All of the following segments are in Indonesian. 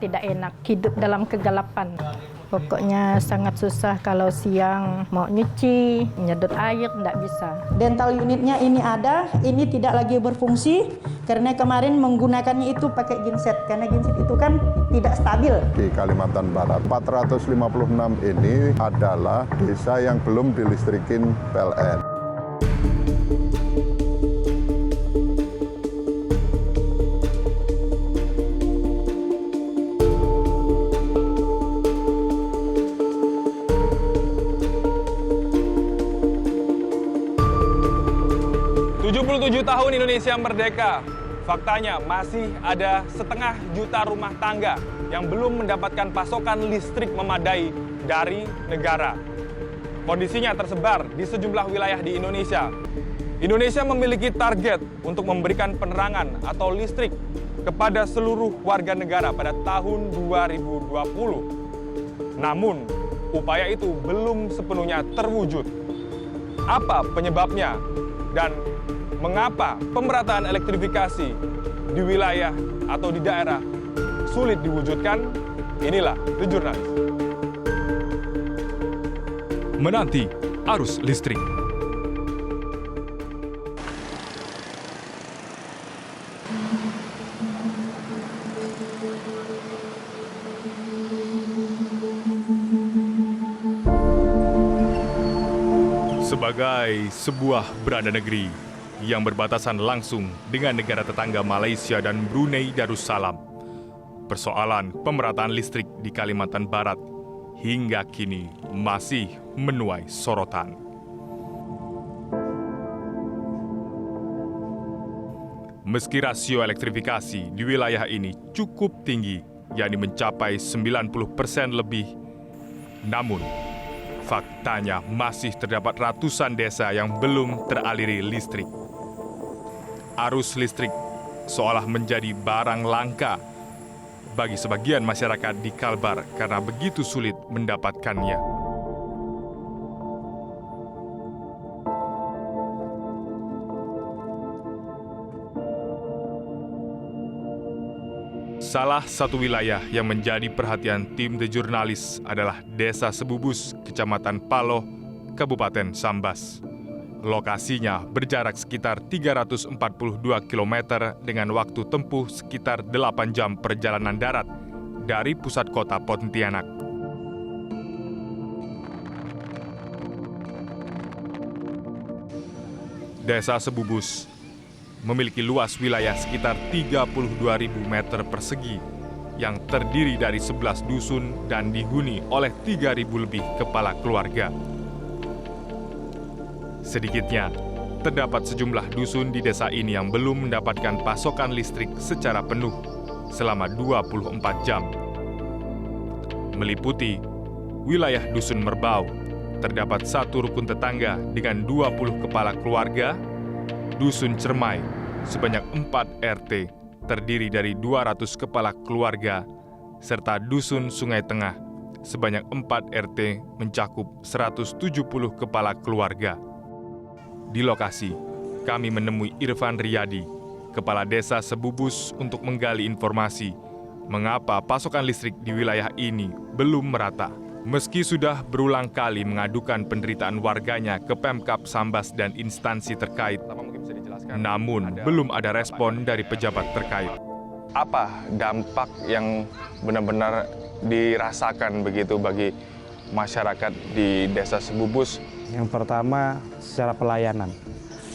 tidak enak, hidup dalam kegelapan. Pokoknya sangat susah kalau siang mau nyuci, nyedot air, tidak bisa. Dental unitnya ini ada, ini tidak lagi berfungsi karena kemarin menggunakannya itu pakai genset. Karena genset itu kan tidak stabil. Di Kalimantan Barat, 456 ini adalah desa yang belum dilistrikin PLN. Tahun Indonesia merdeka, faktanya masih ada 1,5 juta rumah tangga yang belum mendapatkan pasokan listrik memadai dari negara. Kondisinya tersebar di sejumlah wilayah di Indonesia. Indonesia memiliki target untuk memberikan penerangan atau listrik kepada seluruh warga negara pada tahun 2020. Namun, upaya itu belum sepenuhnya terwujud. Apa penyebabnya? Dan mengapa pemerataan elektrifikasi di wilayah atau di daerah sulit diwujudkan? Inilah The Jurnalis. Menanti arus listrik. Sebagai sebuah beranda negeri yang berbatasan langsung dengan negara tetangga Malaysia dan Brunei Darussalam, persoalan pemerataan listrik di Kalimantan Barat hingga kini masih menuai sorotan. Meski rasio elektrifikasi di wilayah ini cukup tinggi, yakni mencapai 90% lebih, namun faktanya masih terdapat ratusan desa yang belum teraliri listrik. Arus listrik seolah menjadi barang langka bagi sebagian masyarakat di Kalbar karena begitu sulit mendapatkannya. Salah satu wilayah yang menjadi perhatian tim The Jurnalis adalah Desa Sebubus, Kecamatan Paloh, Kabupaten Sambas. Lokasinya berjarak sekitar 342 km dengan waktu tempuh sekitar 8 jam perjalanan darat dari pusat kota Pontianak. Desa Sebubus memiliki luas wilayah sekitar 32.000 meter persegi yang terdiri dari 11 dusun dan dihuni oleh 3.000 lebih kepala keluarga. Sedikitnya, terdapat sejumlah dusun di desa ini yang belum mendapatkan pasokan listrik secara penuh selama 24 jam. Meliputi wilayah Dusun Merbau, terdapat satu rukun tetangga dengan 20 kepala keluarga, Dusun Cermai, sebanyak 4 RT, terdiri dari 200 kepala keluarga, serta Dusun Sungai Tengah, sebanyak 4 RT mencakup 170 kepala keluarga. Di lokasi, kami menemui Irfan Riyadi, Kepala Desa Sebubus untuk menggali informasi mengapa pasokan listrik di wilayah ini belum merata. Meski sudah berulang kali mengadukan penderitaan warganya ke Pemkab Sambas dan instansi terkait, namun belum ada respon dari pejabat terkait. Apa dampak yang benar-benar dirasakan begitu bagi masyarakat di Desa Sebubus? Yang pertama, secara pelayanan.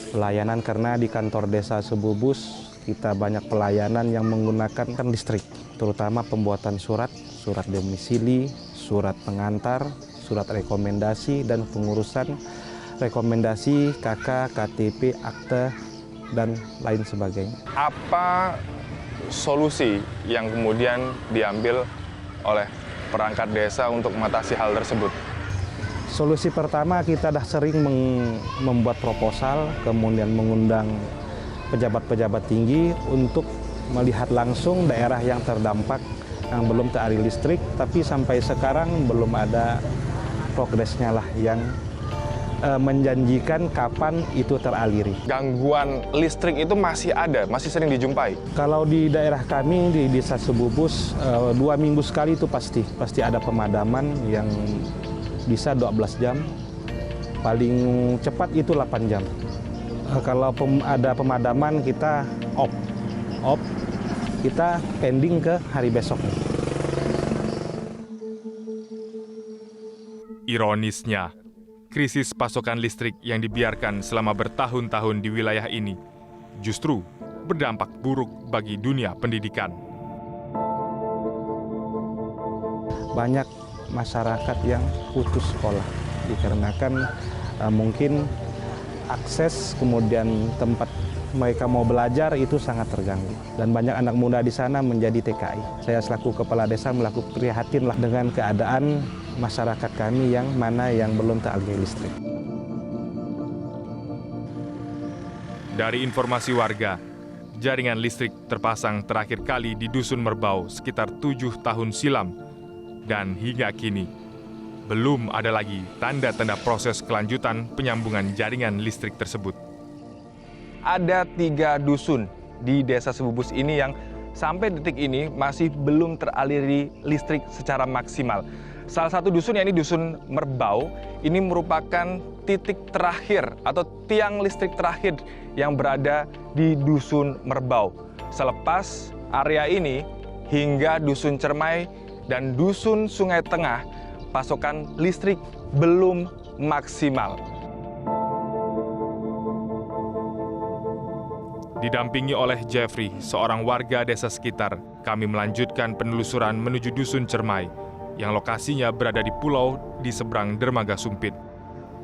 Pelayanan karena di kantor Desa Sebubus kita banyak pelayanan yang menggunakan listrik, terutama pembuatan surat domisili, surat pengantar, surat rekomendasi, dan pengurusan rekomendasi KK, KTP, akte, dan lain sebagainya. Apa solusi yang kemudian diambil oleh perangkat desa untuk mengatasi hal tersebut? Solusi pertama, kita dah sering membuat proposal, kemudian mengundang pejabat-pejabat tinggi untuk melihat langsung daerah yang terdampak yang belum teraliri listrik, tapi sampai sekarang belum ada progresnya lah yang menjanjikan kapan itu teraliri. Gangguan listrik itu masih ada, masih sering dijumpai. Kalau di daerah kami di Desa Sebubus 2 minggu sekali itu pasti ada pemadaman yang bisa 12 jam, paling cepat itu 8 jam. Kalau ada pemadaman kita off, kita pending ke hari besoknya. Ironisnya, krisis pasokan listrik yang dibiarkan selama bertahun-tahun di wilayah ini justru berdampak buruk bagi dunia pendidikan. Banyak masyarakat yang putus sekolah dikarenakan mungkin akses kemudian tempat mereka mau belajar itu sangat terganggu. Dan banyak anak muda di sana menjadi TKI. Saya selaku kepala desa melakukan prihatin lah dengan keadaan masyarakat kami yang mana yang belum teraliri listrik. Dari informasi warga, jaringan listrik terpasang terakhir kali di Dusun Merbau sekitar 7 tahun silam. Dan hingga kini, belum ada lagi tanda-tanda proses kelanjutan penyambungan jaringan listrik tersebut. Ada 3 dusun di Desa Sebubus ini yang sampai detik ini masih belum teraliri listrik secara maksimal. Salah satu dusun, yakni Dusun Merbau, ini merupakan titik terakhir atau tiang listrik terakhir yang berada di Dusun Merbau. Selepas area ini hingga Dusun Cermai dan Dusun Sungai Tengah, pasokan listrik belum maksimal. Didampingi oleh Jeffrey, seorang warga desa sekitar, kami melanjutkan penelusuran menuju Dusun Cermai, yang lokasinya berada di pulau di seberang dermaga Sumpit.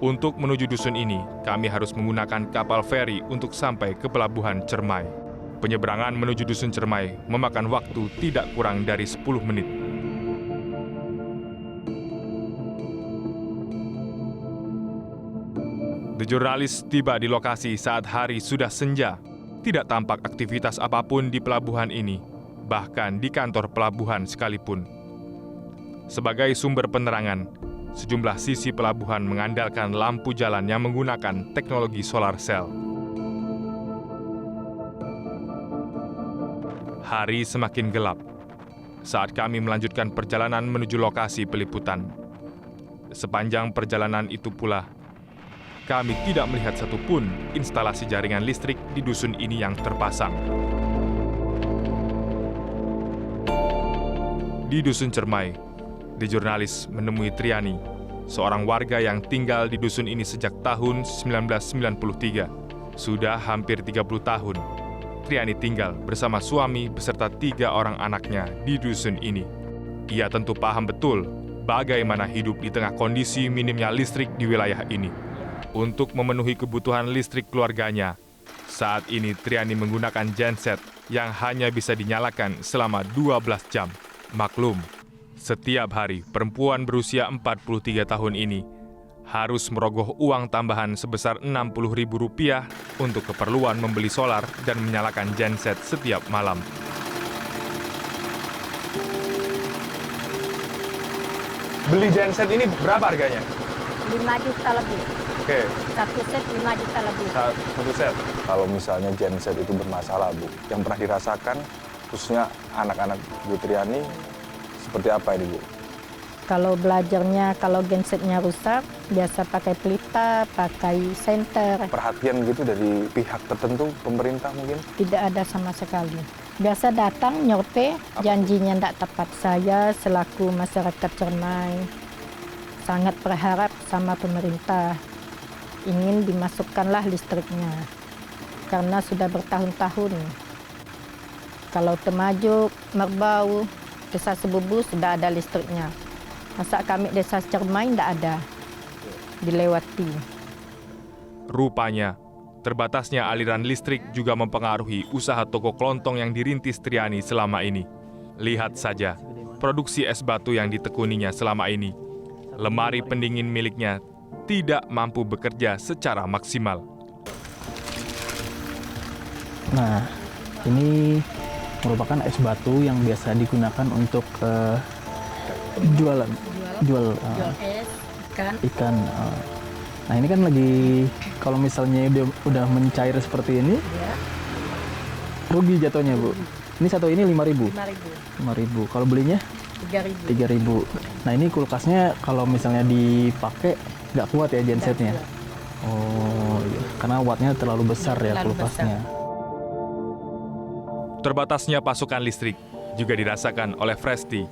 Untuk menuju dusun ini, kami harus menggunakan kapal feri untuk sampai ke pelabuhan Cermai. Penyeberangan menuju Dusun Cermai memakan waktu tidak kurang dari 10 menit. The Jurnalis tiba di lokasi saat hari sudah senja. Tidak tampak aktivitas apapun di pelabuhan ini, bahkan di kantor pelabuhan sekalipun. Sebagai sumber penerangan, sejumlah sisi pelabuhan mengandalkan lampu jalan yang menggunakan teknologi solar cell. Hari semakin gelap saat kami melanjutkan perjalanan menuju lokasi peliputan. Sepanjang perjalanan itu pula, kami tidak melihat satupun instalasi jaringan listrik di dusun ini yang terpasang. Di Dusun Cermai, The Jurnalis menemui Triani, seorang warga yang tinggal di dusun ini sejak tahun 1993. Sudah hampir 30 tahun, Triani tinggal bersama suami beserta 3 orang anaknya di dusun ini. Ia tentu paham betul bagaimana hidup di tengah kondisi minimnya listrik di wilayah ini. Untuk memenuhi kebutuhan listrik keluarganya, saat ini Triani menggunakan genset yang hanya bisa dinyalakan selama 12 jam. Maklum, setiap hari perempuan berusia 43 tahun ini harus merogoh uang tambahan sebesar Rp60.000 untuk keperluan membeli solar dan menyalakan genset setiap malam. Beli genset ini berapa harganya? 5 juta lebih. Oke. Satu set 5 juta lebih. Satu set. Kalau misalnya genset itu bermasalah, Bu, yang pernah dirasakan, khususnya anak-anak Bu Triani, seperti apa ini, Bu? Kalau belajarnya, kalau gensetnya rusak, biasa pakai pelita, pakai senter. Perhatian gitu dari pihak tertentu, pemerintah mungkin? Tidak ada sama sekali. Biasa datang, nyorte, janjinya tidak tepat. Saya selaku masyarakat Cermai sangat berharap sama pemerintah. Ingin dimasukkanlah listriknya, karena sudah bertahun-tahun. Kalau Temajuk, Merbau, Desa Sebubus sudah ada listriknya. Masa kami Desa Cermai tidak ada, dilewati. Rupanya, terbatasnya aliran listrik juga mempengaruhi usaha toko kelontong yang dirintis Triani selama ini. Lihat saja, produksi es batu yang ditekuninya selama ini. Lemari pendingin miliknya tidak mampu bekerja secara maksimal. Nah, ini merupakan es batu yang biasa digunakan untuk jual es, ikan. Nah ini kan lagi, kalau misalnya udah mencair seperti ini, rugi jatuhnya Bu. Ini satu ini 5.000. 5.000. Kalau belinya 3.000. Nah ini kulkasnya kalau misalnya dipakai nggak kuat ya gensetnya. Oh iya. Karena wattnya terlalu besar ya kulkasnya. Terbatasnya pasokan listrik juga dirasakan oleh Fresti,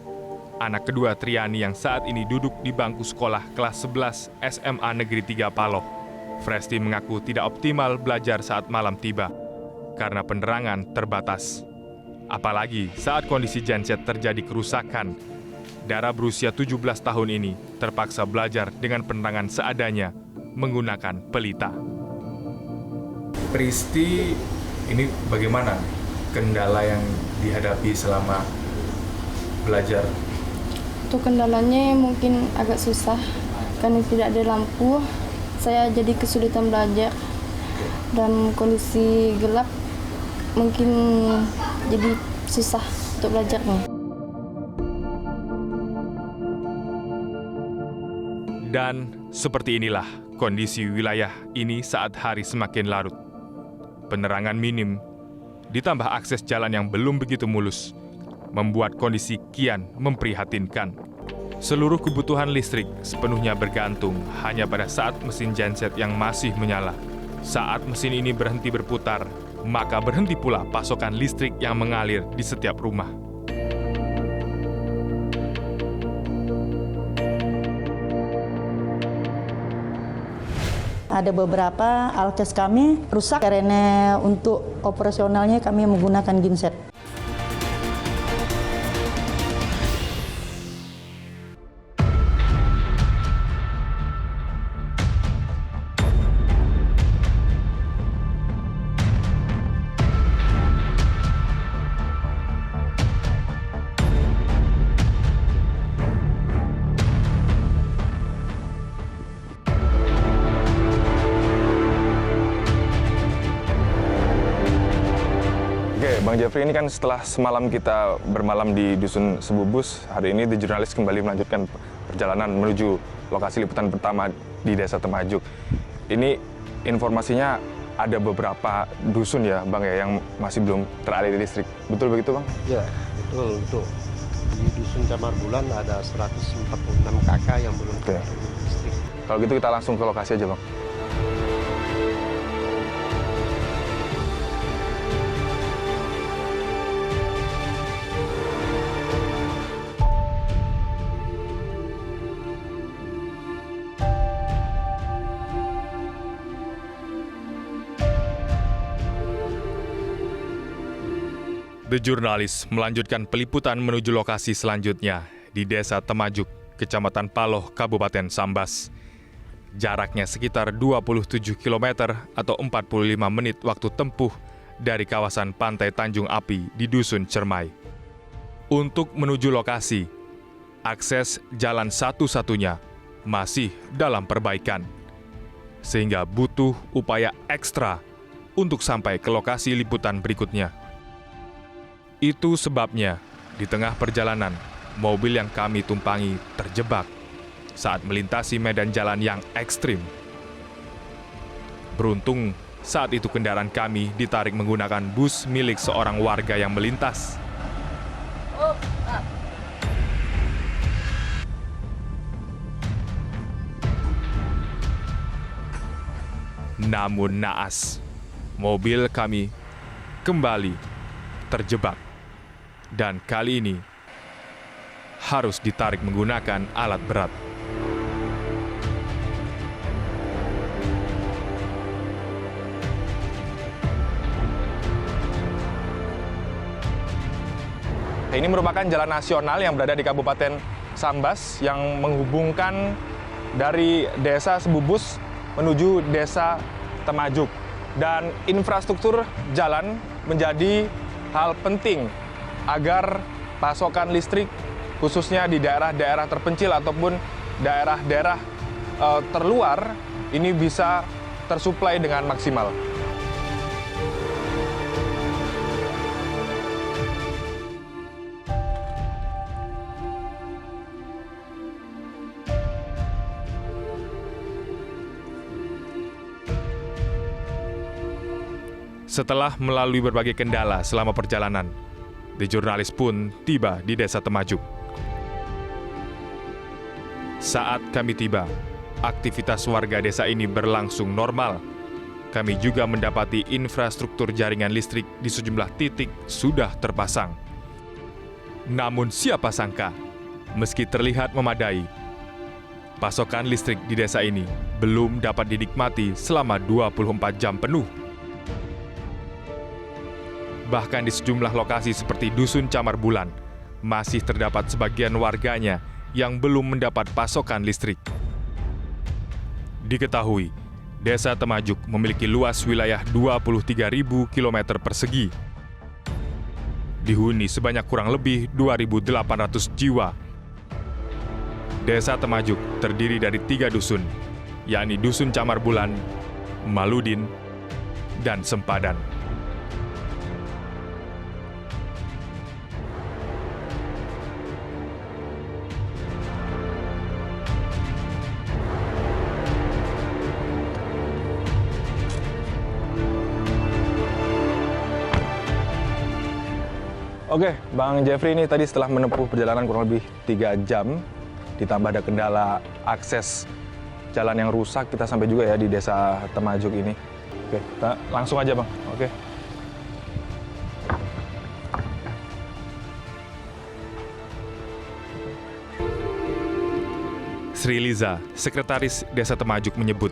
anak kedua Triani yang saat ini duduk di bangku sekolah kelas 11 SMA Negeri 3 Paloh. Fresti mengaku tidak optimal belajar saat malam tiba karena penerangan terbatas. Apalagi saat kondisi genset terjadi kerusakan, Dara berusia 17 tahun ini terpaksa belajar dengan penerangan seadanya menggunakan pelita. Pristi, ini bagaimana kendala yang dihadapi selama belajar? Untuk kendalanya mungkin agak susah karena tidak ada lampu. Saya jadi kesulitan belajar dan kondisi gelap mungkin jadi susah untuk belajarnya. Dan seperti inilah kondisi wilayah ini saat hari semakin larut. Penerangan minim, ditambah akses jalan yang belum begitu mulus, membuat kondisi kian memprihatinkan. Seluruh kebutuhan listrik sepenuhnya bergantung hanya pada saat mesin genset yang masih menyala. Saat mesin ini berhenti berputar, maka berhenti pula pasokan listrik yang mengalir di setiap rumah. Ada beberapa alkes kami rusak karena untuk operasionalnya kami menggunakan genset. Bang Jeffrey, ini kan setelah semalam kita bermalam di Dusun Sebubus, hari ini The Jurnalis kembali melanjutkan perjalanan menuju lokasi liputan pertama di Desa Temajuk. Ini informasinya ada beberapa dusun ya Bang ya yang masih belum teraliri listrik. Betul begitu Bang? Ya, betul. Di Dusun Camar Bulan ada 146 kakak yang belum teraliri listrik. Kalau gitu kita langsung ke lokasi aja Bang. The Jurnalis melanjutkan peliputan menuju lokasi selanjutnya di Desa Temajuk, Kecamatan Paloh, Kabupaten Sambas. Jaraknya sekitar 27 km atau 45 menit waktu tempuh dari kawasan Pantai Tanjung Api di Dusun Cermai. Untuk menuju lokasi, akses jalan satu-satunya masih dalam perbaikan, sehingga butuh upaya ekstra untuk sampai ke lokasi liputan berikutnya. Itu sebabnya, di tengah perjalanan, mobil yang kami tumpangi terjebak saat melintasi medan jalan yang ekstrim. Beruntung, saat itu kendaraan kami ditarik menggunakan bus milik seorang warga yang melintas. Namun naas, mobil kami kembali terjebak. Dan kali ini harus ditarik menggunakan alat berat. Ini merupakan jalan nasional yang berada di Kabupaten Sambas yang menghubungkan dari Desa Sebubus menuju Desa Temajuk. Dan infrastruktur jalan menjadi hal penting agar pasokan listrik khususnya di daerah-daerah terpencil ataupun daerah-daerah terluar ini bisa tersuplai dengan maksimal. Setelah melalui berbagai kendala selama perjalanan, The Jurnalis pun tiba di Desa Temajuk. Saat kami tiba, aktivitas warga desa ini berlangsung normal. Kami juga mendapati infrastruktur jaringan listrik di sejumlah titik sudah terpasang. Namun siapa sangka, meski terlihat memadai, pasokan listrik di desa ini belum dapat dinikmati selama 24 jam penuh. Bahkan di sejumlah lokasi seperti Dusun Camar Bulan, masih terdapat sebagian warganya yang belum mendapat pasokan listrik. Diketahui, Desa Temajuk memiliki luas wilayah 23.000 km persegi. Dihuni sebanyak kurang lebih 2.800 jiwa. Desa Temajuk terdiri dari 3 dusun, yakni Dusun Camar Bulan, Maludin, dan Sempadan. Oke, Bang Jeffrey ini tadi setelah menempuh perjalanan kurang lebih 3 jam, ditambah ada kendala akses jalan yang rusak, kita sampai juga ya di Desa Temajuk ini. Oke, kita langsung aja Bang. Oke. Sri Liza, Sekretaris Desa Temajuk menyebut,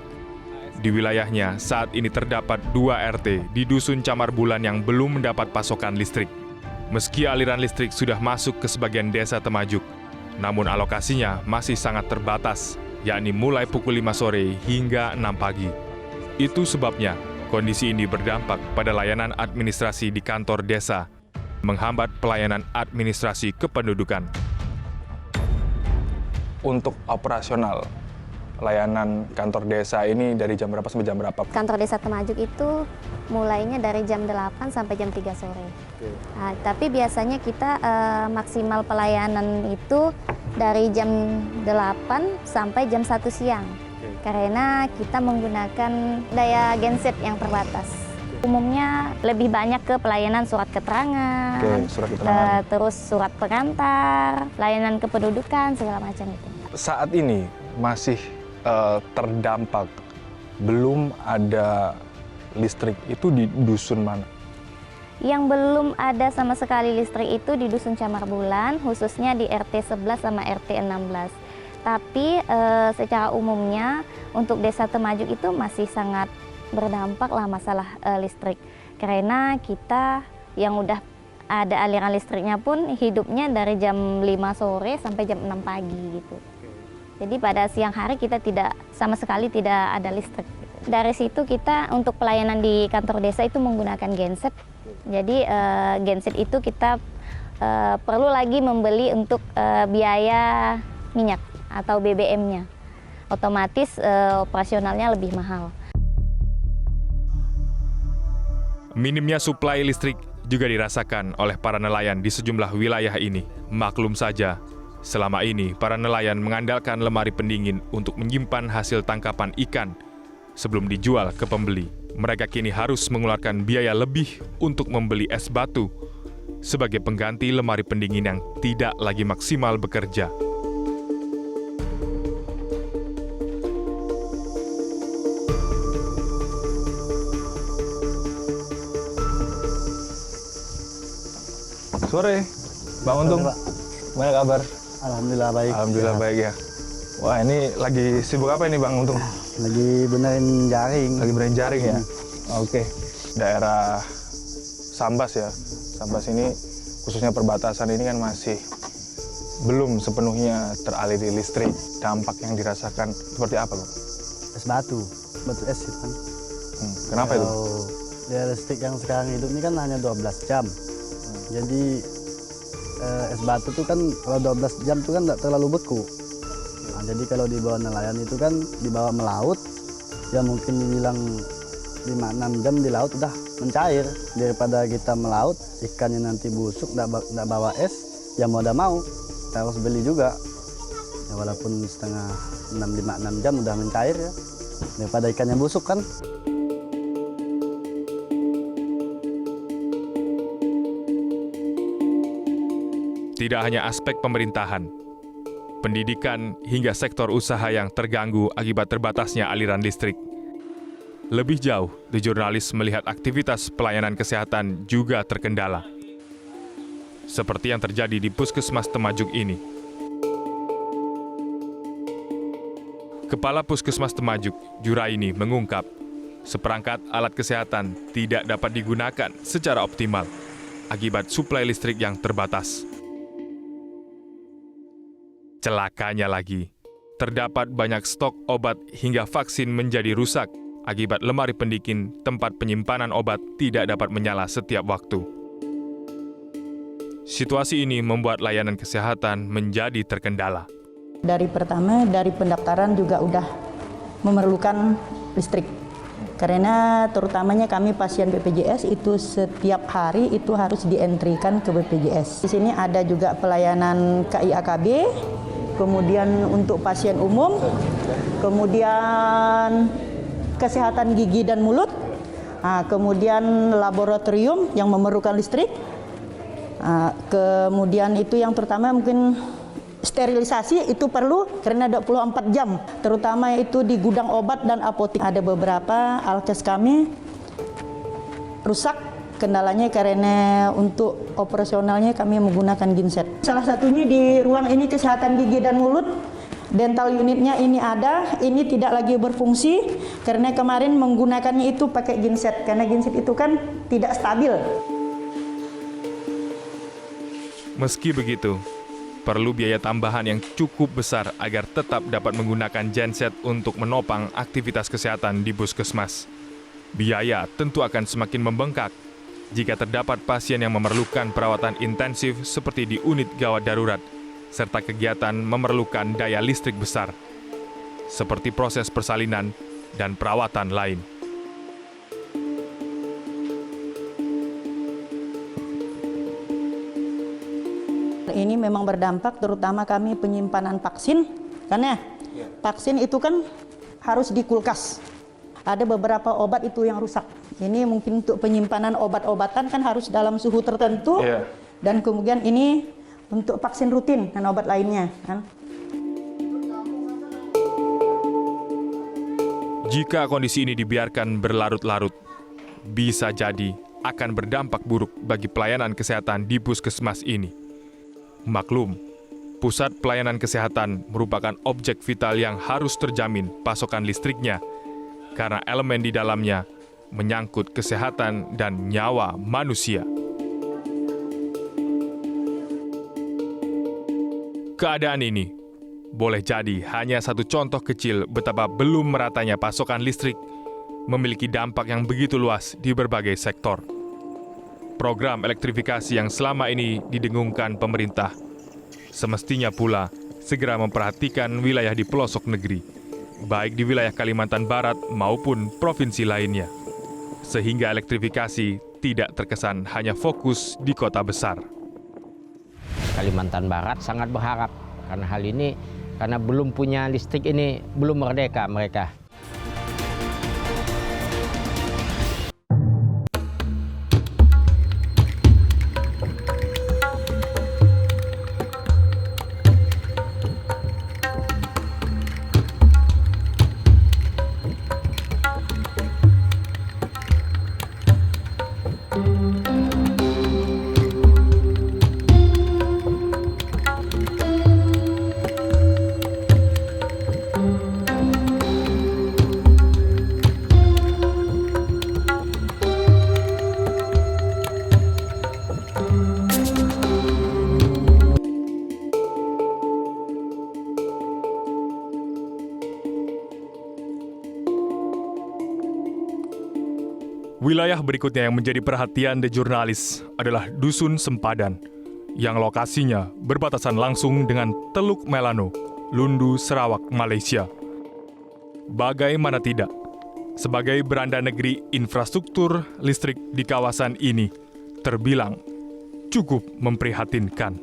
di wilayahnya saat ini terdapat 2 RT di Dusun Camar Bulan yang belum mendapat pasokan listrik. Meski aliran listrik sudah masuk ke sebagian Desa Temajuk, namun alokasinya masih sangat terbatas, yakni mulai pukul 5 sore hingga 6 pagi. Itu sebabnya kondisi ini berdampak pada layanan administrasi di kantor desa, menghambat pelayanan administrasi kependudukan. Untuk operasional layanan kantor desa ini dari jam berapa sampai jam berapa? Kantor Desa Temajuk itu mulainya dari jam 8 sampai jam 3 sore. Nah, tapi biasanya kita maksimal pelayanan itu dari jam 8 sampai jam 1 siang. Karena kita menggunakan daya genset yang terbatas. Umumnya lebih banyak ke pelayanan surat keterangan, surat keterangan. Terus surat pengantar, layanan kependudukan, segala macam itu. Saat ini masih terdampak, belum ada listrik, itu di dusun mana? Yang belum ada sama sekali listrik itu di Dusun Camar Bulan, khususnya di RT 11 sama RT 16. Tapi secara umumnya untuk Desa Temajuk itu masih sangat berdampak lah masalah listrik. Karena kita yang udah ada aliran listriknya pun hidupnya dari jam 5 sore sampai jam 6 pagi gitu. Jadi pada siang hari kita sama sekali tidak ada listrik. Dari situ kita untuk pelayanan di kantor desa itu menggunakan genset. Jadi genset itu kita perlu lagi membeli untuk biaya minyak atau BBM-nya. Otomatis operasionalnya lebih mahal. Minimnya suplai listrik juga dirasakan oleh para nelayan di sejumlah wilayah ini. Maklum saja, selama ini para nelayan mengandalkan lemari pendingin untuk menyimpan hasil tangkapan ikan sebelum dijual ke pembeli. Mereka kini harus mengeluarkan biaya lebih untuk membeli es batu sebagai pengganti lemari pendingin yang tidak lagi maksimal bekerja. Sore, Bang Untung. Gimana kabar? Alhamdulillah baik. Alhamdulillah baik ya. Wah, ini lagi sibuk apa ini Bang Untung? Lagi benerin jaring. Lagi benerin jaring ya? Oke. Daerah Sambas ya. Sambas ini khususnya perbatasan ini kan masih belum sepenuhnya teraliri listrik. Dampak yang dirasakan seperti apa Bang? Es batu es gitu kan. Kenapa itu? Ya, listrik yang sekarang hidup ini kan hanya 12 jam. Jadi es batu tuh kan kalau 12 jam tuh kan nggak terlalu beku. Nah, jadi kalau dibawa nelayan itu kan dibawa melaut, ya mungkin dibilang 5-6 jam di laut udah mencair. Daripada kita melaut, ikannya nanti busuk, nggak bawa es, ya mau udah mau, kita harus beli juga. Ya, walaupun 5-6 jam udah mencair ya, daripada ikannya busuk kan. Tidak hanya aspek pemerintahan, pendidikan hingga sektor usaha yang terganggu akibat terbatasnya aliran listrik. Lebih jauh, The Jurnalis melihat aktivitas pelayanan kesehatan juga terkendala. Seperti yang terjadi di Puskesmas Temajuk ini. Kepala Puskesmas Temajuk, Juraini, mengungkap, seperangkat alat kesehatan tidak dapat digunakan secara optimal akibat suplai listrik yang terbatas. Celakanya lagi, terdapat banyak stok obat hingga vaksin menjadi rusak akibat lemari pendingin tempat penyimpanan obat tidak dapat menyala setiap waktu. Situasi ini membuat layanan kesehatan menjadi terkendala. Dari pertama, dari pendaftaran juga udah memerlukan listrik. Karena terutamanya kami pasien BPJS itu setiap hari itu harus dientrikan ke BPJS. Di sini ada juga pelayanan KIAKB, kemudian untuk pasien umum, kemudian kesehatan gigi dan mulut, kemudian laboratorium yang memerlukan listrik, kemudian itu yang terutama mungkin sterilisasi itu perlu karena 24 jam, terutama itu di gudang obat dan apotek. Ada beberapa alkes kami rusak, kendalanya karena untuk operasionalnya kami menggunakan genset. Salah satunya di ruang ini kesehatan gigi dan mulut, dental unitnya ini ada, ini tidak lagi berfungsi karena kemarin menggunakannya itu pakai genset, karena genset itu kan tidak stabil. Meski begitu, perlu biaya tambahan yang cukup besar agar tetap dapat menggunakan genset untuk menopang aktivitas kesehatan di puskesmas. Biaya tentu akan semakin membengkak jika terdapat pasien yang memerlukan perawatan intensif seperti di unit gawat darurat, serta kegiatan memerlukan daya listrik besar, seperti proses persalinan dan perawatan lain. Ini memang berdampak, terutama kami penyimpanan vaksin, karena vaksin itu kan harus di kulkas. Ada beberapa obat itu yang rusak. Ini mungkin untuk penyimpanan obat-obatan kan harus dalam suhu tertentu, dan kemudian ini untuk vaksin rutin dan obat lainnya. Jika kondisi ini dibiarkan berlarut-larut, bisa jadi akan berdampak buruk bagi pelayanan kesehatan di puskesmas ini. Maklum, pusat pelayanan kesehatan merupakan objek vital yang harus terjamin pasokan listriknya, karena elemen di dalamnya menyangkut kesehatan dan nyawa manusia. Keadaan ini boleh jadi hanya satu contoh kecil betapa belum meratanya pasokan listrik memiliki dampak yang begitu luas di berbagai sektor. Program elektrifikasi yang selama ini didengungkan pemerintah semestinya pula segera memperhatikan wilayah di pelosok negeri, baik di wilayah Kalimantan Barat maupun provinsi lainnya, sehingga elektrifikasi tidak terkesan hanya fokus di kota besar. Kalimantan Barat sangat berharap karena hal ini, karena belum punya listrik ini, belum merdeka mereka. Wilayah berikutnya yang menjadi perhatian The Jurnalis adalah Dusun Sempadan, yang lokasinya berbatasan langsung dengan Teluk Melano, Lundu, Sarawak, Malaysia. Bagaimana tidak, sebagai beranda negeri, infrastruktur listrik di kawasan ini terbilang cukup memprihatinkan.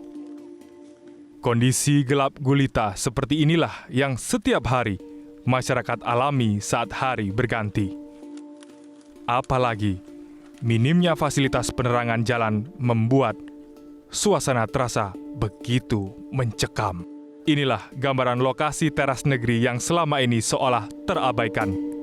Kondisi gelap gulita seperti inilah yang setiap hari masyarakat alami saat hari berganti. Apalagi, minimnya fasilitas penerangan jalan membuat suasana terasa begitu mencekam. Inilah gambaran lokasi teras negeri yang selama ini seolah terabaikan.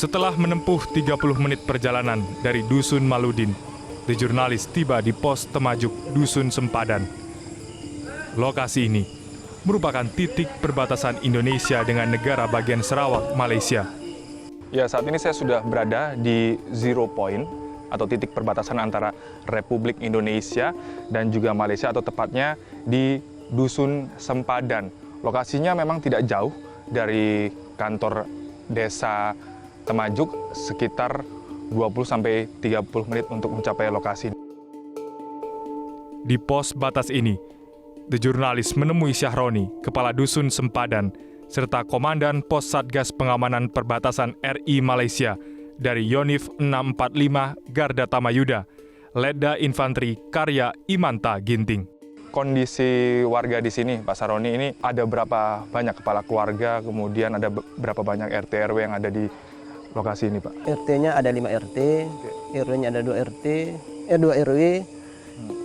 Setelah menempuh 30 menit perjalanan dari Dusun Maludin, The Jurnalis tiba di pos Temajuk Dusun Sempadan. Lokasi ini merupakan titik perbatasan Indonesia dengan negara bagian Sarawak, Malaysia. Ya, saat ini saya sudah berada di zero point atau titik perbatasan antara Republik Indonesia dan juga Malaysia, atau tepatnya di Dusun Sempadan. Lokasinya memang tidak jauh dari kantor desa Temajuk, sekitar 20-30 menit untuk mencapai lokasi. Di pos batas ini, The Jurnalis menemui Syahroni, Kepala Dusun Sempadan, serta Komandan Pos Satgas Pengamanan Perbatasan RI Malaysia dari Yonif 645 Garda Tamayuda, Letda Infanteri Karya Imanta Ginting. Kondisi warga di sini, Pak Syahroni, ini ada berapa banyak kepala keluarga, kemudian ada berapa banyak RT RW yang ada di lokasi ini, Pak? RT-nya ada 5 RT, RW-nya ada 2 RT, 2 RW.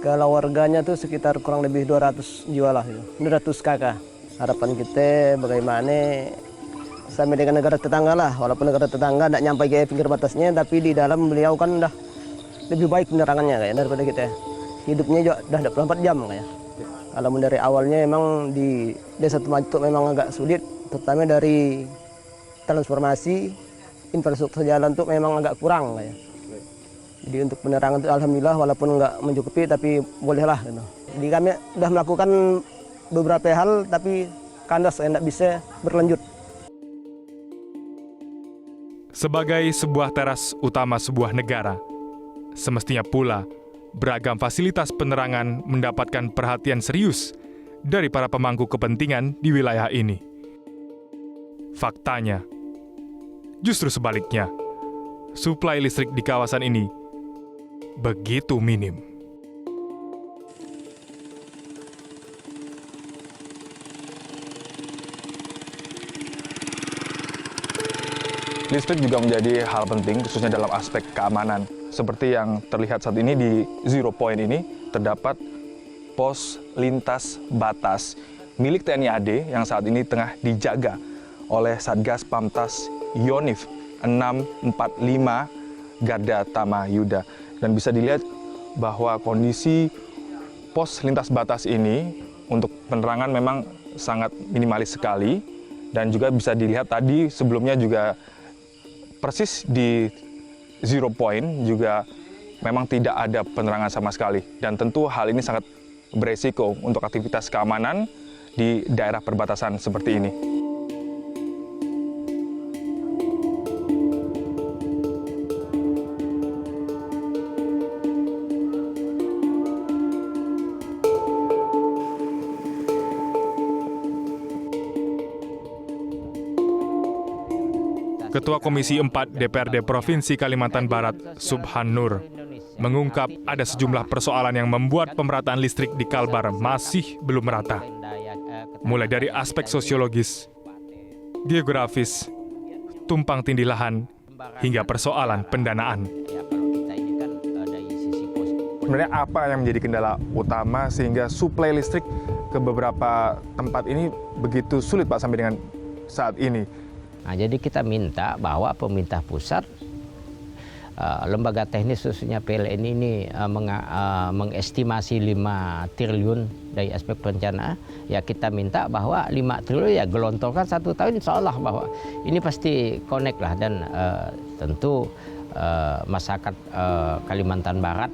Kalau warganya tuh sekitar kurang lebih 200 jiwa lah, 200 kakak. Harapan kita bagaimana sampai dengan negara tetangga lah, walaupun negara tetangga tidak nyampai ke pinggir batasnya, tapi di dalam beliau kan udah lebih baik penerangannya kayak daripada kita. Hidupnya juga udah 24 jam kayak. Kalau dari awalnya memang di Desa Temajuk memang agak sulit, terutama dari transformasi infrastruktur jalan tuh memang agak kurang kayak. Jadi untuk penerangan itu alhamdulillah walaupun nggak mencukupi tapi bolehlah gitu. Jadi kami sudah melakukan beberapa hal tapi kandas tidak bisa berlanjut. Sebagai sebuah teras utama sebuah negara, semestinya pula beragam fasilitas penerangan mendapatkan perhatian serius dari para pemangku kepentingan di wilayah ini. Faktanya, justru sebaliknya, suplai listrik di kawasan ini begitu minim. Listrik juga menjadi hal penting, khususnya dalam aspek keamanan. Seperti yang terlihat saat ini di zero point ini, terdapat pos lintas batas milik TNI AD yang saat ini tengah dijaga oleh Satgas Pamtas Yonif 645 Garda Tamayuda. Dan bisa dilihat bahwa kondisi pos lintas batas ini untuk penerangan memang sangat minimalis sekali. Dan juga bisa dilihat tadi sebelumnya juga persis di zero point juga memang tidak ada penerangan sama sekali. Dan tentu hal ini sangat beresiko untuk aktivitas keamanan di daerah perbatasan seperti ini. Ketua Komisi 4 DPRD Provinsi Kalimantan Barat, Subhan Nur, mengungkap ada sejumlah persoalan yang membuat pemerataan listrik di Kalbar masih belum merata. Mulai dari aspek sosiologis, geografis, tumpang tindih lahan, hingga persoalan pendanaan. Sebenarnya apa yang menjadi kendala utama sehingga suplai listrik ke beberapa tempat ini begitu sulit, Pak, sampai dengan saat ini? Nah, jadi kita minta bahwa pemerintah pusat, lembaga teknis khususnya PLN ini mengestimasi 5 triliun dari aspek perencanaan. Ya kita minta bahwa 5 triliun ya gelontorkan 1 tahun, insya Allah bahwa ini pasti connect lah. Dan tentu masyarakat Kalimantan Barat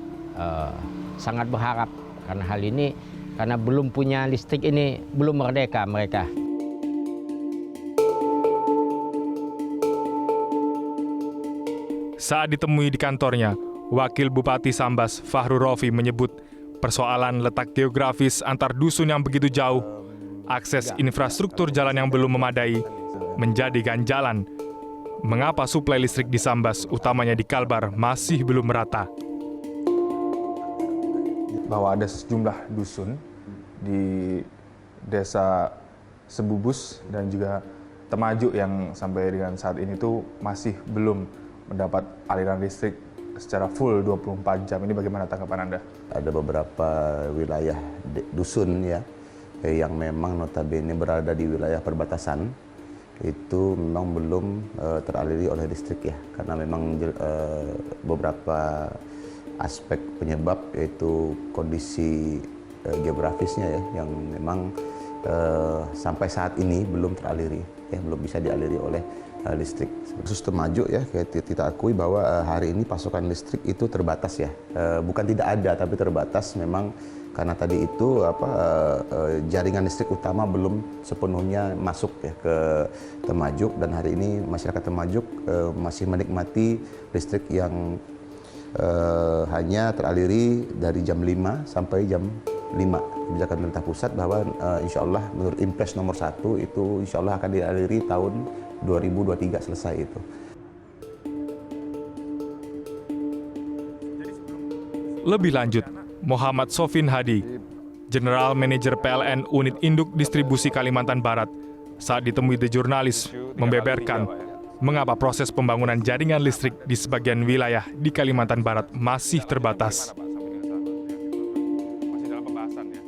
sangat berharap karena hal ini, karena belum punya listrik ini, belum merdeka mereka. Saat ditemui di kantornya, Wakil Bupati Sambas Fahru Rofi menyebut persoalan letak geografis antar dusun yang begitu jauh akses infrastruktur jalan yang belum memadai menjadi ganjalan. Mengapa suplai listrik di Sambas, utamanya di Kalbar, masih belum merata? Bahwa ada sejumlah dusun di desa Sebubus dan juga Temajuk yang sampai dengan saat ini tuh masih belum mendapat aliran listrik secara full 24 jam. Ini bagaimana tanggapan Anda? Ada beberapa wilayah dusun ya yang memang notabene berada di wilayah perbatasan itu memang belum teraliri oleh listrik ya, karena memang beberapa aspek penyebab yaitu kondisi geografisnya ya yang memang sampai saat ini belum teraliri ya, belum bisa dialiri oleh listrik. Khusus Temajuk ya, kita akui bahwa hari ini pasokan listrik itu terbatas ya, bukan tidak ada tapi terbatas memang karena tadi itu jaringan listrik utama belum sepenuhnya masuk ya ke Temajuk, dan hari ini masyarakat Temajuk masih menikmati listrik yang hanya teraliri dari jam 5 sampai jam 5. Kebijakan pemerintah pusat bahwa insya Allah menurut Impres nomor 1 itu insya Allah akan dialiri tahun 2023 selesai itu. Lebih lanjut, Muhammad Sofin Hadi, General Manager PLN Unit Induk Distribusi Kalimantan Barat, saat ditemui The Jurnalis membeberkan mengapa proses pembangunan jaringan listrik di sebagian wilayah di Kalimantan Barat masih terbatas.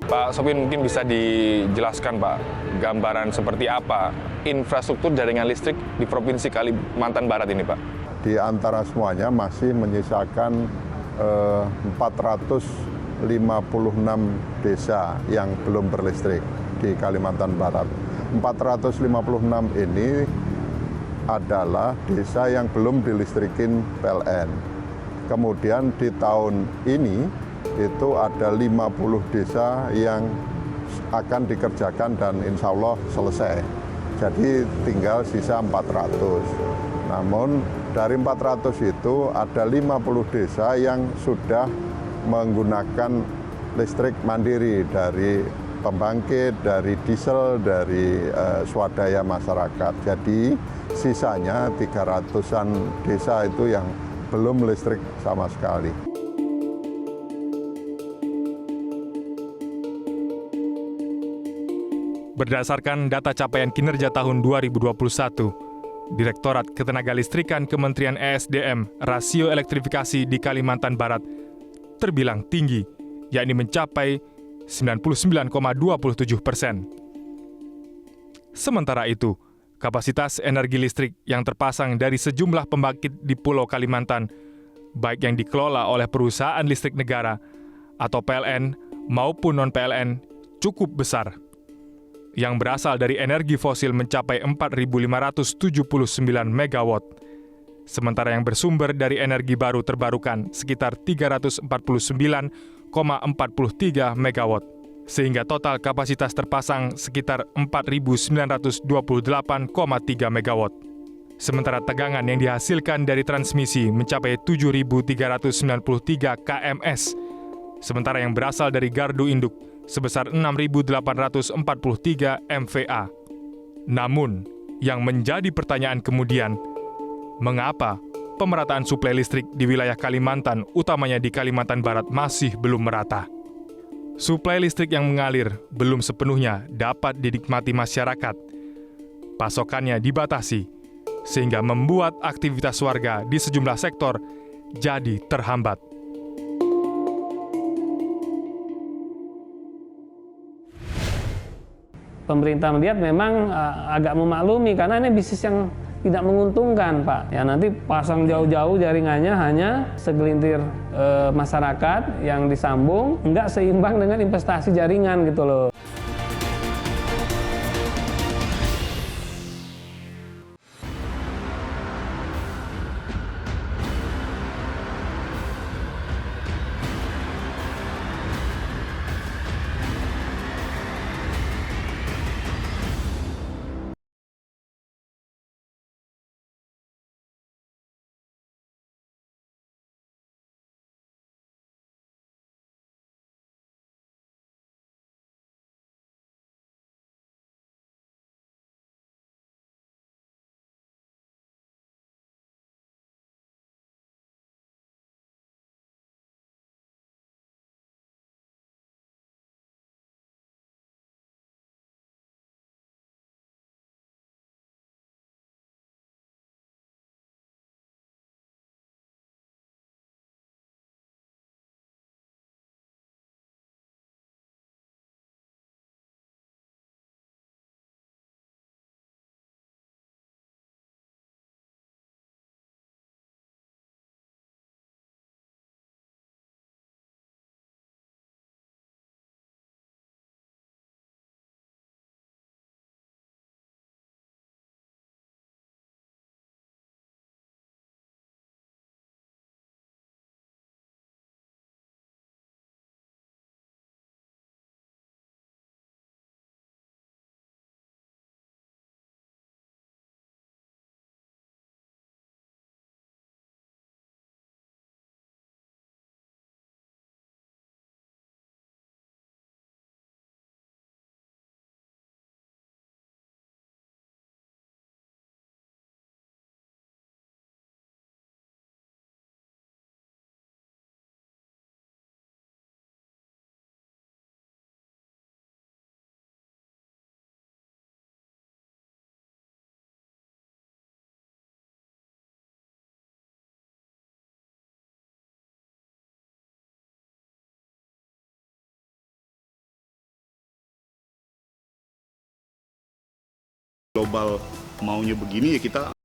Pak Sofin, mungkin bisa dijelaskan Pak, gambaran seperti apa infrastruktur jaringan listrik di Provinsi Kalimantan Barat ini Pak? Di antara semuanya masih menyisakan 456 desa yang belum berlistrik di Kalimantan Barat. 456 ini adalah desa yang belum dilistrikin PLN. Kemudian di tahun ini itu ada 50 desa yang akan dikerjakan dan insya Allah selesai. Jadi tinggal sisa 400. Namun dari 400 itu ada 50 desa yang sudah menggunakan listrik mandiri dari pembangkit, dari diesel, dari swadaya masyarakat. Jadi sisanya 300-an desa itu yang belum listrik sama sekali. Berdasarkan data capaian kinerja tahun 2021, Direktorat Ketenagalistrikan Kementerian ESDM, rasio elektrifikasi di Kalimantan Barat terbilang tinggi, yakni mencapai 99,27%. Sementara itu, kapasitas energi listrik yang terpasang dari sejumlah pembangkit di Pulau Kalimantan, baik yang dikelola oleh perusahaan listrik negara atau PLN maupun non-PLN, cukup besar. Yang berasal dari energi fosil mencapai 4.579 MW, sementara yang bersumber dari energi baru terbarukan sekitar 349,43 MW, sehingga total kapasitas terpasang sekitar 4.928,3 MW. Sementara tegangan yang dihasilkan dari transmisi mencapai 7.393 kms, sementara yang berasal dari gardu induk sebesar 6.843 MVA. Namun, yang menjadi pertanyaan kemudian, mengapa pemerataan suplai listrik di wilayah Kalimantan, utamanya di Kalimantan Barat, masih belum merata? Suplai listrik yang mengalir belum sepenuhnya dapat dinikmati masyarakat. Pasokannya dibatasi, sehingga membuat aktivitas warga di sejumlah sektor jadi terhambat. Pemerintah melihat memang agak memaklumi karena ini bisnis yang tidak menguntungkan, Pak. Ya nanti pasang jauh-jauh jaringannya hanya segelintir masyarakat yang disambung, nggak seimbang dengan investasi jaringan gitu loh. Global maunya begini ya kita.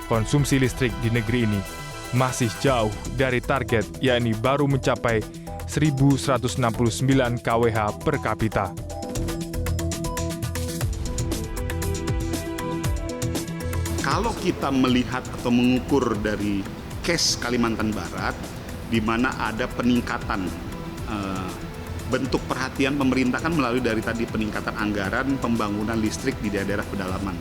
Konsumsi listrik di negeri ini masih jauh dari target, yakni baru mencapai 1.169 kWh per kapita. Kalau kita melihat atau mengukur dari case Kalimantan Barat, di mana ada peningkatan bentuk perhatian pemerintah kan melalui dari tadi peningkatan anggaran pembangunan listrik di daerah pedalaman.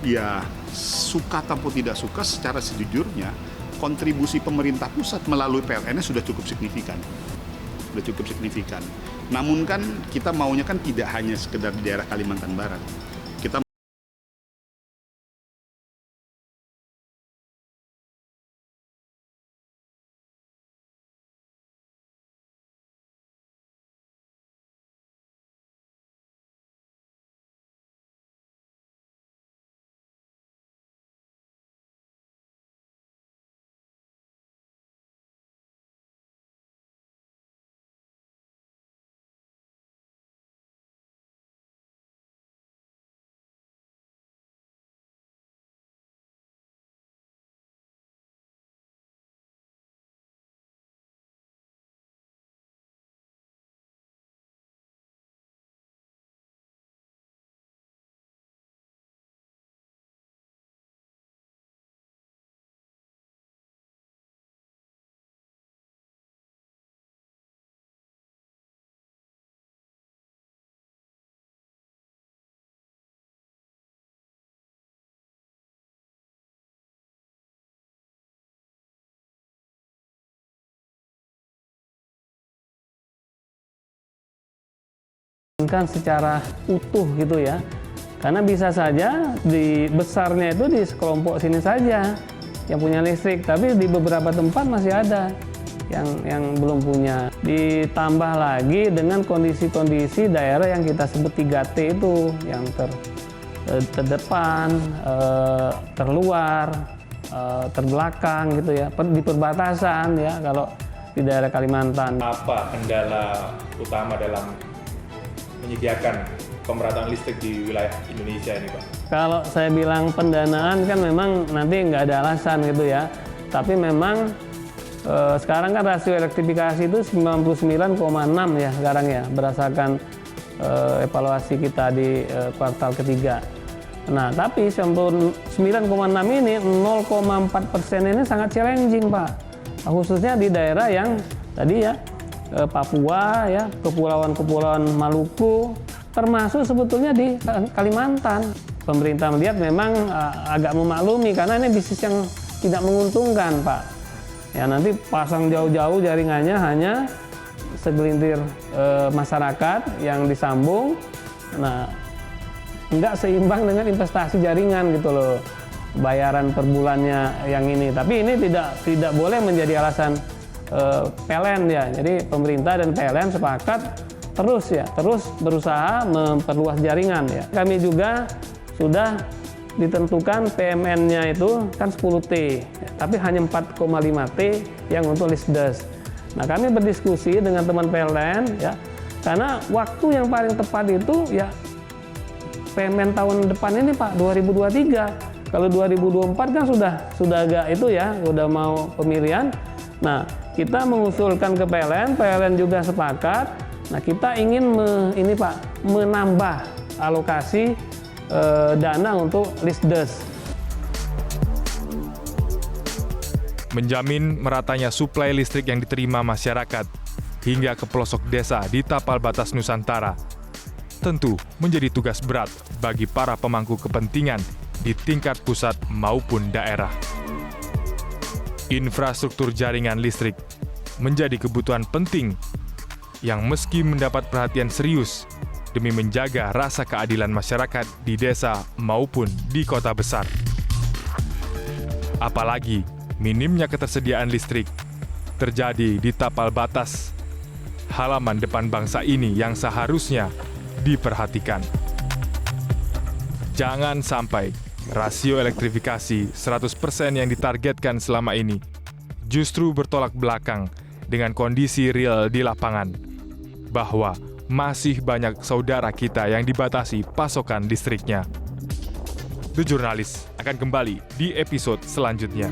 Ya, suka ataupun tidak suka, secara sejujurnya kontribusi pemerintah pusat melalui PLN sudah cukup signifikan. Namun kan kita maunya kan tidak hanya sekedar di daerah Kalimantan Barat. Kita kan secara utuh gitu ya, karena bisa saja di besarnya itu di sekelompok sini saja yang punya listrik, tapi di beberapa tempat masih ada yang belum punya. Ditambah lagi dengan kondisi-kondisi daerah yang kita sebut 3T itu, yang terdepan, terluar, terbelakang gitu ya, di perbatasan ya kalau di daerah Kalimantan. Apa kendala utama dalam menyediakan pemerataan listrik di wilayah Indonesia ini, Pak? Kalau saya bilang pendanaan kan memang nanti nggak ada alasan gitu ya. Tapi memang sekarang kan rasio elektrifikasi itu 99,6 ya sekarang ya, berdasarkan evaluasi kita di kuartal ketiga. Nah, tapi 99,6 ini 0,4% ini sangat challenging, Pak. Khususnya di daerah yang tadi ya, Papua ya, kepulauan-kepulauan Maluku, termasuk sebetulnya di Kalimantan. Pemerintah melihat memang agak memaklumi karena ini bisnis yang tidak menguntungkan, Pak. Ya nanti pasang jauh-jauh jaringannya hanya segelintir masyarakat yang disambung. Nah, nggak seimbang dengan investasi jaringan gitu loh, bayaran per bulannya yang ini. Tapi ini tidak boleh menjadi alasan PLN ya. Jadi pemerintah dan PLN sepakat terus berusaha memperluas jaringan ya. Kami juga sudah ditentukan PMN-nya itu kan 10T, tapi hanya 4,5T yang untuk Lisdes. Nah, kami berdiskusi dengan teman PLN ya, karena waktu yang paling tepat itu ya PMN tahun depan ini Pak, 2023. Kalau 2024 kan sudah agak itu ya, udah mau pemilihan. Nah, kita mengusulkan ke PLN, PLN juga sepakat. Nah, kita ingin menambah alokasi dana untuk Lisdes. Menjamin meratanya suplai listrik yang diterima masyarakat hingga ke pelosok desa di tapal batas Nusantara tentu menjadi tugas berat bagi para pemangku kepentingan di tingkat pusat maupun daerah. Infrastruktur jaringan listrik menjadi kebutuhan penting yang meski mendapat perhatian serius demi menjaga rasa keadilan masyarakat di desa maupun di kota besar. Apalagi minimnya ketersediaan listrik terjadi di tapal batas, halaman depan bangsa ini yang seharusnya diperhatikan. Jangan sampai rasio elektrifikasi 100% yang ditargetkan selama ini justru bertolak belakang dengan kondisi real di lapangan, bahwa masih banyak saudara kita yang dibatasi pasokan listriknya. The Jurnalis akan kembali di episode selanjutnya.